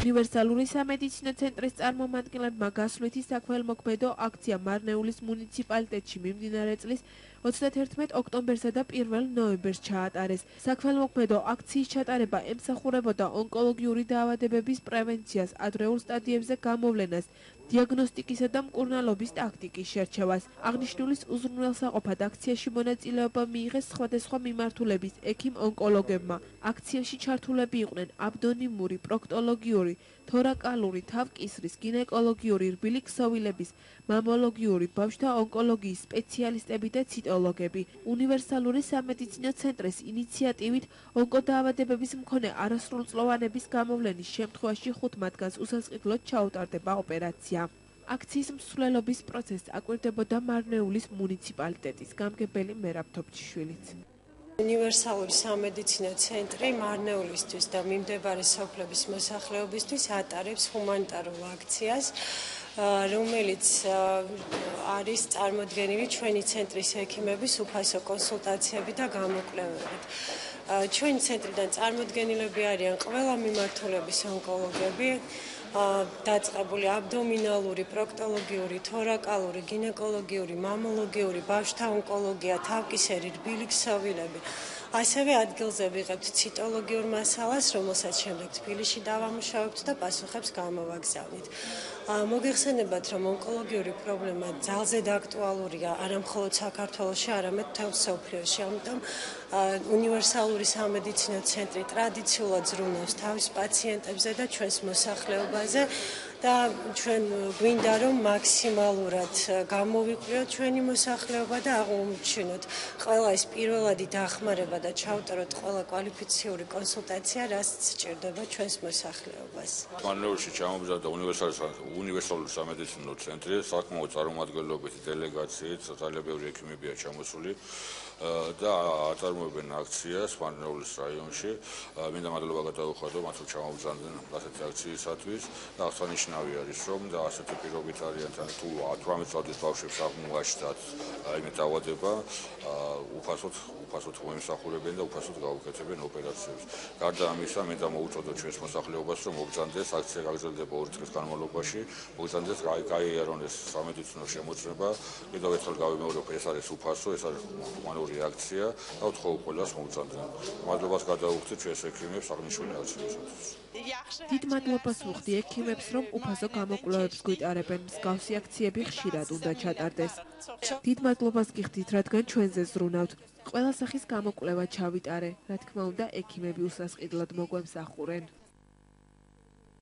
უნივერსალური სამედიცინო ცენტრის წარმომადგენლებმა გასვლითი საქველმოქმედო აქცია მარნეულის მუნიციპალიტეტში მიმდინარე წლის 31 ოქტომბერსა და 1 ნოემბერს ჩაატარეს. საქველმოქმედო აქციის ჩატარება ემსახურებოდა ონკოლოგიური დაავადებების პრევენციას, ადრეულ სტადიებზე გამოვლენას, დიაგნოსტიკისა და მკურნალობის ტაქტიკის შერჩევას. აღნიშნულის უზრუნველსაყოფად აქციაში მონაწილეობა მიიღეს სხვადასხვა მიმართულების ექიმ-ონკოლოგებმა. აქციაში ჩართულები იყვნენ აბდონიმური, პროქტოლოგიური, თორაკალური, თავკისრის, გინეკოლოგიური, რბილი ქსოვილების, მამოლოგიური, ბავშვთა ონკოლოგიის სპეციალისტები და ციტოლოგები. უნივერსალური სამედიცინო ცენტრის ინიციატივით ონკოდაავადებების მქონე არასრულწლოვანების გამოვლენის შემთხვევაში 5 მათგანს უსასყიდლოდ ჩაუტარდება ოპერაცია. აქციის მსვლელობის პროცესს აკვირდებოდა მარნეულის მუნიციპალიტეტის გამგებელი მერაბ თოფჩიშვილიც. უნივერსალური სამედიცინო ცენტრი მარნეულისთვის და მიმდებარე სოფლების მოსახლეობისთვის ატარებს ჰუმანიტარულ აქციას, რომელიც არის წარმოდგენილი ჩვენი ცენტრის ექიმების უფასო კონსულტაციები და გამოკვლევებით. ჩვენი ცენტრიდან წარმოდგენილები არიან ყველა მიმართულების ონკოლოგები, დაწყებული აბდომინალური, პროქტოლოგიური, თორაკალური, გინეკოლოგიური, მამოლოგიური, ბავშვთა ონკოლოგია, თავკისერი, რბილი ქსოვილები. ასევე ადგილზე ვიღებთ ციტოლოგიურ მასალას, რომელსაც შემდეგ თბილისში დავამუშავებთ და პასუხებს გამოვაგზავნით. მოგეხსენებათ, რომ ონკოლოგიური პრობლემა ძალზედ აქტუალურია არა მხოლოდ საქართველოში, არამედ მთელ მსოფლიოში. ამიტომ უნივერსალური სამედიცინო ცენტრი ტრადიციულად ზრუნავს თავის პაციენტებზე და ჩვენს მოსახლეობაზე და ჩვენ გვინდა რომ მაქსიმალურად გამოვიკვლიოთ ჩვენი მოსახლეობა და აღმოჩინოთ ყველა ის პირველადი დახმარება და ჩავტაროთ ყველა კვალიფიციური კონსულტაცია, რაც სჭირდება ჩვენს მოსახლეობას. მარნეულში ჩამოგზავნა უნივერსალური სამედიცინო ცენტრი საკმაოდ წარმომადგენლობითი დელეგაციით, ძალიან ბევრი ექიმებია ჩამოსული და აწარმოებენ აქციას მარნეულის რაიონში. მინდა მადლობა გადავუხადო მათ, რომ ჩამოგზავნდნენ ასეთი აქციისათვის და აღსანიშნავი არის, რომ და ასეთი პირობით არიან თუ 18 წლის ბავშვებს აღმოაჩნდათ აიმე დაავადება, უფასოდ მოემსახურებენ და უფასოდ გაუკეთებენ ოპერაციებს. გარდა ამისა, მინდა მოუწოდოთ ჩვენს მოსახლეობას, რომ მოგზავნდეს, აქცია გაგრძელდება 2 დღის განმავლობაში, მოგზავნდეს, გაიარონეს სამედიცინო შემოწმება. კიდევ ერთხელ გავიმეორებ, ეს არის უფასო, ეს არის ჰუმანური აქცია და ვთხოვ ყველას მოგზავნდნენ. მადლობას გადავუხდით ჩვენს ექიმებს აღნიშნული აქციისათვის. დიდ მადლობას ვუხდი ექიმებს, რომ უფასო გამოკვლევებს გვიტარებენ. მსგავსი აქციები ხშირად უნდა ჩატარდეს. დიდ მადლობას გიხდით, რადგან ჩვენზე ზრუნავთ. ყველა სახის გამოკვლევა ჩავიტარე. რა თქმა უნდა, ექიმები უსასყიდლოდ მოგვემსახურენ.